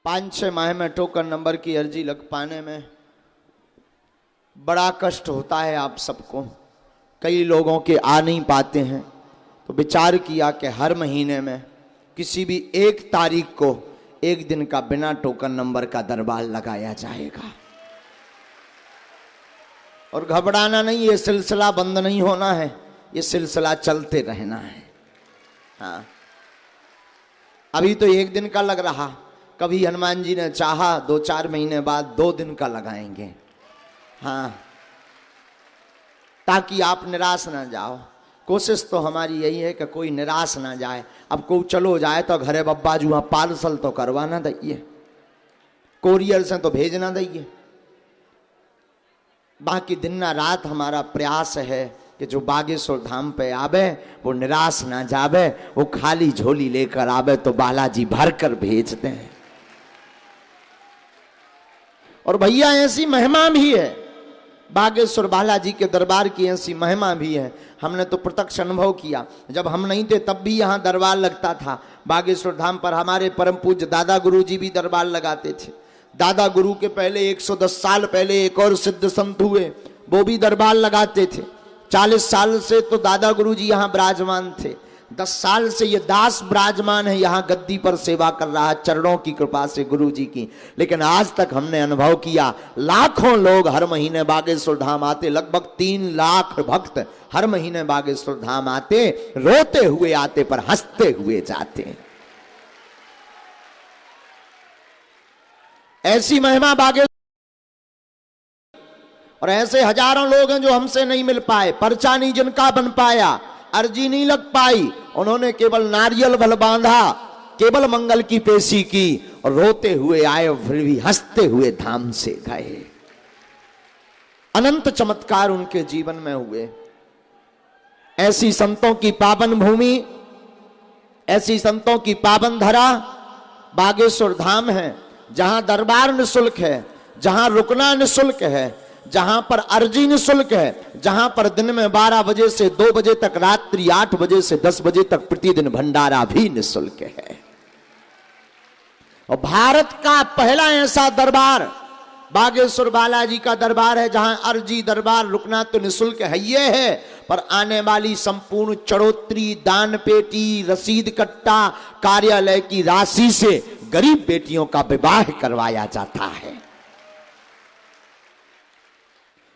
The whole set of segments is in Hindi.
5-6 माह में टोकन नंबर की अर्जी लग पाने में बड़ा कष्ट होता है आप सबको। कई लोगों के आ नहीं पाते हैं, तो विचार किया कि हर महीने में किसी भी 1 तारीख को 1 दिन का बिना टोकन नंबर का दरबार लगाया जाएगा। और घबराना नहीं, ये सिलसिला बंद नहीं होना है, ये सिलसिला चलते रहना है। हाँ, अभी तो 1 दिन का लग रहा, कभी हनुमान जी ने चाहा 2-4 महीने बाद 2 दिन का लगाएंगे। हाँ, ताकि आप निराश ना जाओ। कोशिश तो हमारी यही है कि कोई निराश ना जाए। अब कोई चलो जाए तो घरे बब्बा जुआ पार्सल तो करवा ना दइए, कोरियर से तो भेज ना दइए। बाकी दिन रात हमारा प्रयास है कि जो बागेश्वर धाम पे आवे वो निराश ना जावे, वो खाली झोली लेकर आवे तो बालाजी भर कर भेजते हैं। और भैया ऐसी महिमा भी है, बागेश्वर बालाजी के दरबार की ऐसी महिमा भी है। हमने तो प्रत्यक्ष अनुभव किया। जब हम नहीं थे तब भी यहाँ दरबार लगता था। बागेश्वर धाम पर हमारे परम पूज्य दादा गुरु जी भी दरबार लगाते थे। दादा गुरु के पहले 110 साल पहले एक और सिद्ध संत हुए, वो भी दरबार लगाते थे। 40 साल से तो दादा गुरु जी यहाँ विराजमान थे। 10 साल से ये दास विराजमान है, यहाँ गद्दी पर सेवा कर रहा है, चरणों की कृपा से गुरु जी की। लेकिन आज तक हमने अनुभव किया, लाखों लोग हर महीने बागेश्वर धाम आते, लगभग 3 लाख भक्त हर महीने बागेश्वर धाम आते, रोते हुए आते पर हंसते हुए जाते। ऐसी महिमा बागेश्वर। और ऐसे हजारों लोग हैं जो हमसे नहीं मिल पाए, पर्चा नहीं जिनका बन पाया, अर्जी नहीं लग पाई, उन्होंने केवल नारियल बल बांधा, केवल मंगल की पेशी की और रोते हुए आए, फिर भी हंसते हुए धाम से गए। अनंत चमत्कार उनके जीवन में हुए। ऐसी संतों की पावन भूमि, ऐसी संतों की पावन धरा बागेश्वर धाम है, जहां दरबार निःशुल्क है, जहां रुकना निःशुल्क है, जहां पर अर्जी निःशुल्क है, जहां पर दिन में 12 बजे से 2 बजे तक, रात्रि 8 बजे से 10 बजे तक प्रतिदिन भंडारा भी निःशुल्क है। और भारत का पहला ऐसा दरबार बागेश्वर बालाजी का दरबार है, जहां अर्जी दरबार रुकना तो निःशुल्क है ये है, पर आने वाली संपूर्ण चढ़ोतरी, दान पेटी, रसीद कट्टा, कार्यालय की राशि से गरीब बेटियों का विवाह करवाया जाता है।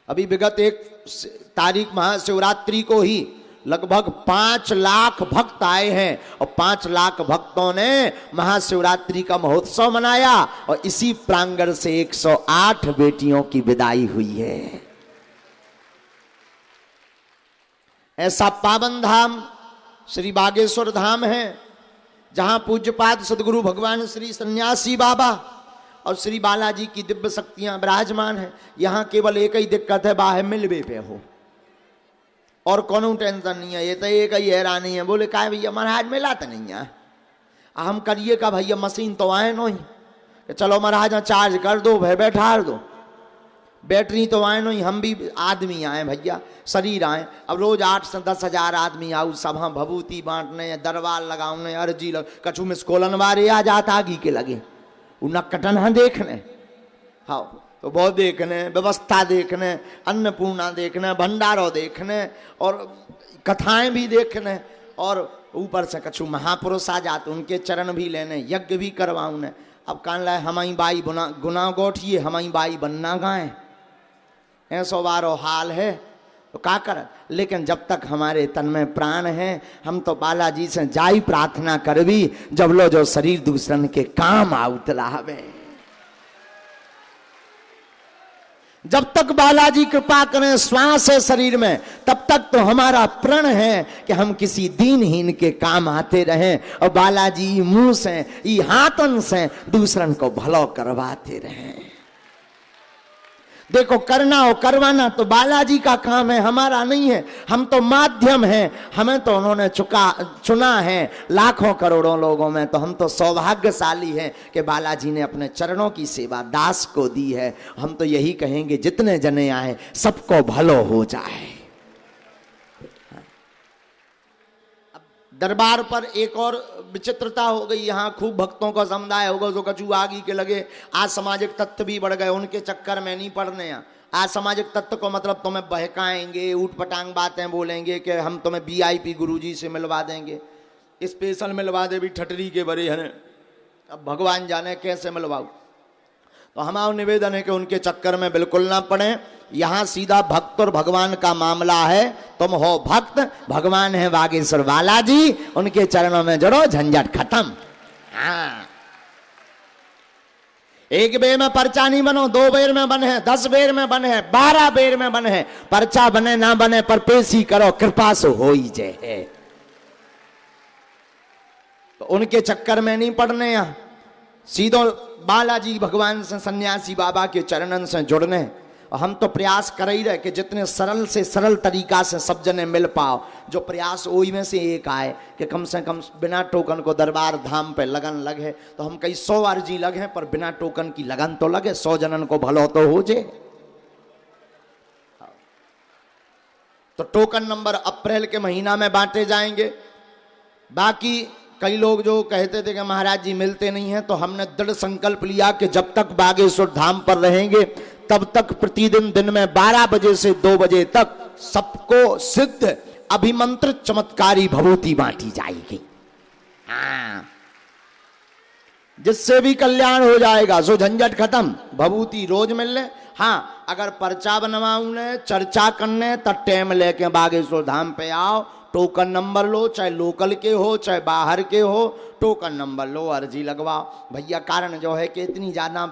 अभी विगत 1 तारीख महाशिवरात्रि को ही लगभग 5 लाख भक्त आए हैं और 5 लाख भक्तों ने महाशिवरात्रि का महोत्सव मनाया और इसी प्रांगण से 108 बेटियों की विदाई हुई है। ऐसा पावन धाम श्री बागेश्वर धाम है, जहां पूज्यपाद सदगुरु भगवान श्री सन्यासी बाबा और श्री बालाजी की दिव्य शक्तियां विराजमान है। यहां केवल एक ही दिक्कत है, बाहर मिलवे पे हो और कोनो टेंशन नहीं है। ये तो एक ही हैरानी है, बोले का भैया महाराज मिला तो नहीं है, हम करिए का भैया मशीन तो आए नहीं, चलो महाराज चार्ज कर दो, भाई बैठा दो, बैटरी तो आए नहीं, हम भी आदमी आए भैया, शरीर आए। अब रोज 8 से 10 हजार आदमी आऊ, सब हाँ भभूति बांटने, दरबार लगाने, अर्जी लग, कछु मिसकोलन वारे आ जाता आगी के लगे, उन कटन हाँ देखने, हाँ तो बहुत देखने, व्यवस्था देखने, अन्नपूर्णा देखने, भंडारों देखने और कथाएं भी देखने, और ऊपर से कछु महापुरुष आ जाते, उनके चरण भी लेने, यज्ञ भी करवाऊने। अब कान लाए हमारी बाई गुना गोठिए, हमारी बाई बनना गाए, ऐसो बारो हाल है तो का कर। लेकिन जब तक हमारे तन में प्राण है, हम तो बालाजी से जाई प्रार्थना करबी, जब लो जो शरीर दूसरन के काम आउतलावे। जब तक बालाजी कृपा करें श्वास है शरीर में, तब तक तो हमारा प्रण है कि हम किसी दीनहीन के काम आते रहें और बालाजी मुंह से, ई हाथन से दूसरन को भलो करवाते रहें। देखो, करना हो करवाना तो बालाजी का काम है, हमारा नहीं है, हम तो माध्यम हैं। हमें तो उन्होंने चुना है लाखों करोड़ों लोगों में, तो हम तो सौभाग्यशाली हैं कि बालाजी ने अपने चरणों की सेवा दास को दी है। हम तो यही कहेंगे, जितने जने आए सबको भलो हो जाए। दरबार पर एक और विचित्रता हो गई, यहाँ खूब भक्तों का समुदाय होगा जो कछु आगी के लगे। आज सामाजिक तत्व भी बढ़ गए, उनके चक्कर में नहीं पड़ने। आज सामाजिक तत्व को मतलब तुम्हें बहकाएंगे, ऊट पटांग बातें बोलेंगे कि हम तुम्हें वीआईपी गुरुजी से मिलवा देंगे, स्पेशल मिलवा दे भी ठटरी के बड़े हैं, अब भगवान जाने कैसे मिलवाओ। तो हमारा निवेदन है कि उनके चक्कर में बिल्कुल ना पड़े। यहां सीधा भक्त और भगवान का मामला है। तुम हो भक्त, भगवान है बागेश्वर बालाजी, उनके चरणों में जुड़ो, झंझट खत्म। हाँ, एक बेर में पर्चा नहीं बनो, 2 बेर में बने, 10 बेर में बने, 12 बेर में बने, पर्चा बने ना बने पर पेशी करो, कृपा से हो ही जाए। तो उनके चक्कर में नहीं पड़ने, यहां सीधो बालाजी भगवान से, सन्यासी बाबा के चरणन से जुड़ने। और हम तो प्रयास कर ही रहे कि जितने सरल से सरल तरीका से सब जने मिल पाओ। जो प्रयास वही में से एक आए कि कम से कम बिना टोकन को दरबार धाम पे लगन लगे। तो हम कई 100 अर्जी लगे पर बिना टोकन की लगन तो लगे, 100 जनन को भलो तो हो जाए। तो टोकन नंबर अप्रैल के महीना में बांटे जाएंगे। बाकी कई लोग जो कहते थे कि महाराज जी मिलते नहीं हैं, तो हमने दृढ़ संकल्प लिया कि जब तक बागेश्वर धाम पर रहेंगे तब तक प्रतिदिन दिन में 12 बजे से 2 बजे तक सबको सिद्ध अभिमंत्रित चमत्कारी भभूति बांटी जाएगी। हाँ, जिससे भी कल्याण हो जाएगा, सो झंझट खत्म, भभूति रोज मिल ले। हाँ, अगर पर्चा बनवाऊने, चर्चा करने, तब टाइम लेके बागेश्वर धाम पे आओ, टोकन नंबर लो, चाहे लोकल के हो चाहे बाहर के हो, टोकन नंबर लो, अर्जी लगवाओ भैया। कारण जो है कि इतनी ज़्यादा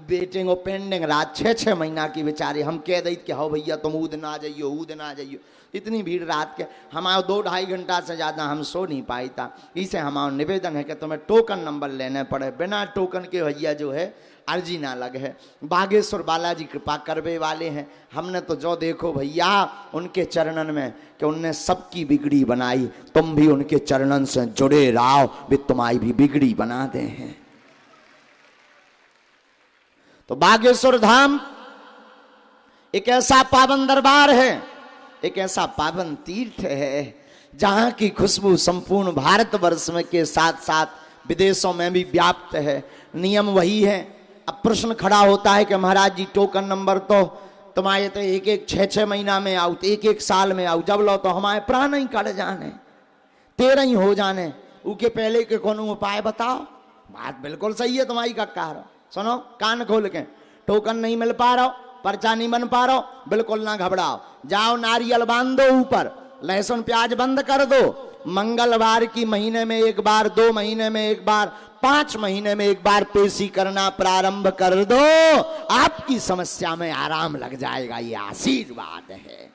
वेटिंग और पेंडिंग रात 6-6 महीना की बेचारे, हम कह दी कि हो भैया तुम ऊ दिन आ जाइयो, ऊ दिन आ जाइयो, इतनी भीड़ रात के, हमारा 2-2.5 घंटा से ज़्यादा हम सो नहीं पाई था। इसे हमारा निवेदन है कि तुम्हें टोकन नंबर लेने पड़े, बिना टोकन के भैया जो है अर्जी ना लगे। बागेश्वर बालाजी कृपा करवे वाले हैं। हमने तो जो देखो भैया उनके चरणन में कि उनने सबकी बिगड़ी बनाई, तुम भी उनके चरणन से जुड़े रहो, वे तुम्हारी भी बिगड़ी बना दे हैं। तो बागेश्वर धाम एक ऐसा पावन दरबार है, एक ऐसा पावन तीर्थ है जहां की खुशबू संपूर्ण भारतवर्ष में के साथ साथ विदेशों में भी व्याप्त है। नियम वही है। अब प्रश्न खड़ा होता है कि महाराज जी टोकन नंबर तो तुम्हारे तो 1-1 6-6 महीना में आओ, 1-1 साल में आओ, जब लो तो हमारे प्राण ही कट जाने, 13 ही हो जाने, उके पहले के कोनो उपाय बताओ। बात बिल्कुल सही है तुम्हारी कक्का। सुनो कान खोल के, टोकन नहीं मिल पा रहा, पर्चा नहीं बन पा रहा, बिल्कुल ना घबराओ, जाओ नारियल बांध दो ऊपर, लहसुन प्याज बंद कर दो, मंगलवार की महीने में एक बार, 2 महीने में एक बार, 5 महीने में एक बार पेशी करना प्रारंभ कर दो, आपकी समस्या में आराम लग जाएगा। ये आशीर्वाद है।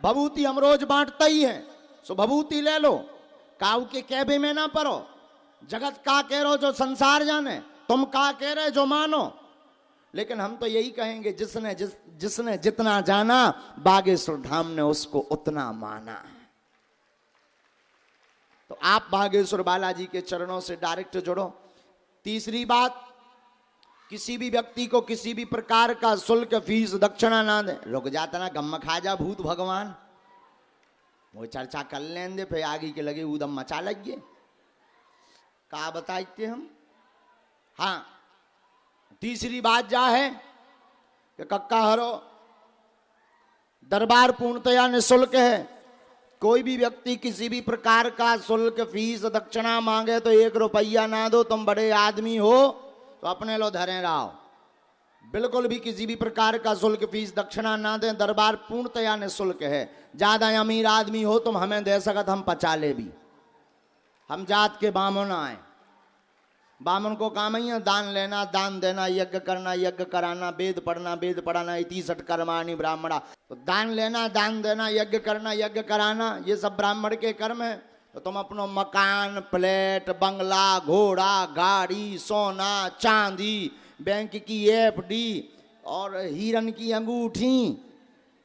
भभूति हम रोज बांटते ही हैं, सो भभूति ले लो, काऊ के कहबे में ना पड़ो। जगत का कह रहो जो संसार जाने, तुम का कह रहे जो मानो। लेकिन हम तो यही कहेंगे जिसने जितना जाना बागेश्वर धाम ने उसको उतना माना। तो आप बागेश्वर बालाजी के चरणों से डायरेक्ट जुड़ो। तीसरी बात, किसी भी व्यक्ति को किसी भी प्रकार का शुल्क, फीस, दक्षिणा ना दे। रुक जाता ना गम खा जा भूत भगवान, वो चर्चा कर लें दे, फिर आगे के लगे उदम मचा लगिए, का बताइए हम। हाँ, तीसरी बात जा है कि कक्का हरो दरबार पूर्णतया निःशुल्क है। कोई भी व्यक्ति किसी भी प्रकार का शुल्क, फीस, दक्षिणा मांगे तो 1 रुपया ना दो। तुम बड़े आदमी हो तो अपने लो धरे रहो, बिल्कुल भी किसी भी प्रकार का शुल्क, फीस, दक्षिणा ना दें। दरबार पूर्णतया निःशुल्क है। ज्यादा अमीर आदमी हो तुम हमें दे सकत, हम पचा ले भी। हम जात के बामन आए, बामन को काम ही है दान लेना, दान देना, यज्ञ करना, यज्ञ कराना, वेद पढ़ना, वेद पढ़ाना, इति षट कर्माणि ब्राह्मणा। तो दान लेना, दान देना, यज्ञ करना, यज्ञ कराना, ये सब ब्राह्मण के कर्म है। तो तुम अपनो मकान, फ्लैट, बंगला, घोड़ा, गाड़ी, सोना, चांदी, बैंक की FD और हीरन की अंगूठी,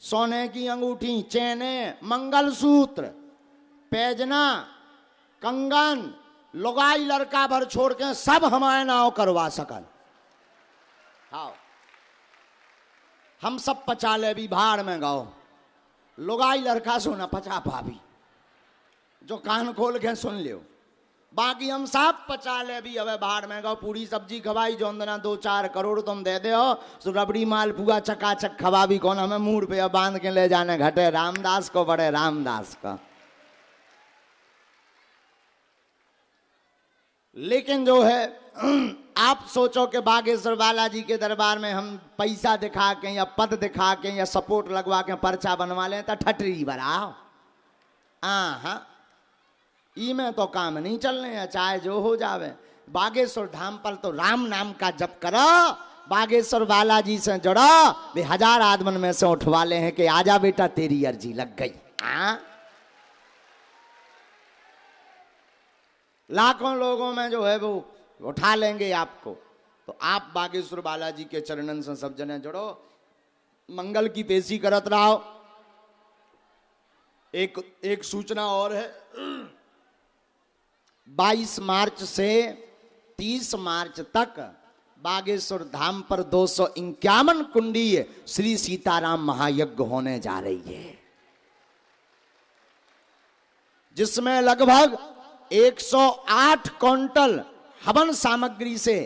सोने की अंगूठी, चैने, मंगलसूत्र, पैजना, कंगन, लुगाई लड़का भर छोड़ के सब हमारे नाव करवा सकल। हाँ, हम सब पचा ले भी भाड़ में गाओ, लुगाई लड़का सो न पचा पावी। जो कान खोल के सुन लियो। बाकी हम साफ पचा ले भी अब बाहर में गो पूरी सब्जी खवाई जोंदना 2-4 करोड़ तुम दे दे हो सो रबड़ी माल पुआ चकाचक खवा भी कौन हमें मूड पे बांध के ले जाने घटे रामदास को बड़े रामदास का। लेकिन जो है आप सोचो कि बागेश्वर बालाजी के दरबार में हम पैसा दिखा के या पद दिखा के या सपोर्ट लगवा के पर्चा बनवा लें तो ठटरी बराओ। हाँ ई में तो काम नहीं चलने है, चाहे जो हो जावे। बागेश्वर धाम पर तो राम नाम का जप करो, बागेश्वर बालाजी से जुड़ो, वे 1000 आदमन में से उठवा ले हैं कि आजा बेटा तेरी अर्जी लग गई। हाँ लाखों लोगों में जो है वो उठा लेंगे आपको। तो आप बागेश्वर बालाजी के चरणन से सब जने जुड़ो, मंगल की पेशी करत रहो। एक सूचना और है, 22 मार्च से 30 मार्च तक बागेश्वर धाम पर 251 कुंडीय श्री सीताराम महायज्ञ होने जा रही है, जिसमें लगभग 108 क्विंटल हवन सामग्री से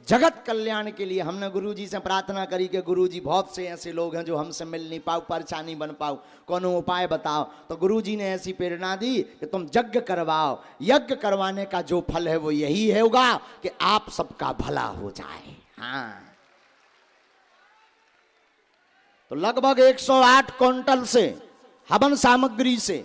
जगत कल्याण के लिए हमने गुरुजी से प्रार्थना करी कि गुरुजी बहुत से ऐसे लोग हैं जो हमसे मिल नहीं पाओ, पर्चा नहीं बन पाओ, कोनो उपाय बताओ। तो गुरुजी ने ऐसी प्रेरणा दी कि तुम यज्ञ करवाओ। यज्ञ करवाने का जो फल है वो यही होगा कि आप सबका भला हो जाए। हाँ तो लगभग 108 क्विंटल से हवन सामग्री से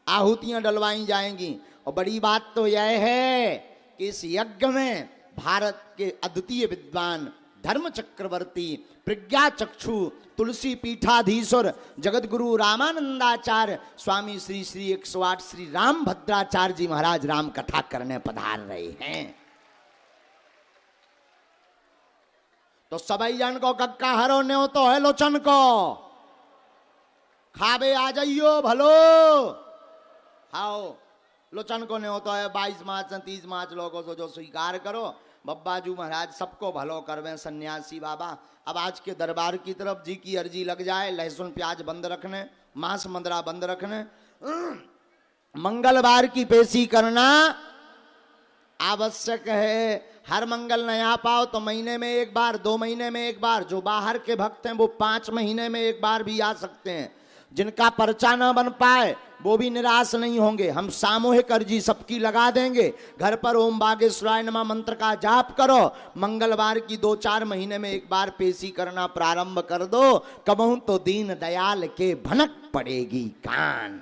आहुतियां डलवाई जाएंगी। और बड़ी बात तो यह है कि इस यज्ञ में भारत के अद्वितीय विद्वान धर्म चक्रवर्ती प्रज्ञा चक्षु तुलसी पीठाधीश्वर जगत गुरु रामानंदाचार्य स्वामी श्री श्री 108 श्री राम भद्राचार्य जी महाराज राम कथा करने पधार रहे हैं। तो सबई जन को कक्का हरो ने तो है लोचन को खाबे आ जाइयो भलो। हाओ लोचन को ने होता है 22 मार्च 30 मार्च लोगों को जो स्वीकार करो। बब्बाजू महाराज सबको भलो करवे सन्यासी बाबा। अब आज के दरबार की तरफ जी की अर्जी लग जाए, लहसुन प्याज बंद रखने, मांस मंदरा बंद रखने, मंगलवार की पेशी करना आवश्यक है। हर मंगल नहीं आ पाओ तो महीने में एक बार, 2 महीने में एक बार। जो बाहर के भक्त हैं वो 5 महीने में एक बार भी आ सकते हैं। जिनका पर्चा ना बन पाए वो भी निराश नहीं होंगे। हम सामूहिक अर्जी सबकी लगा देंगे। घर पर ओम बागेश्वराय नमः मंत्र का जाप करो। मंगलवार की 2-4 महीने में एक बार पेशी करना प्रारंभ कर दो। कबहू तो दीन दयाल के भनक पड़ेगी कान।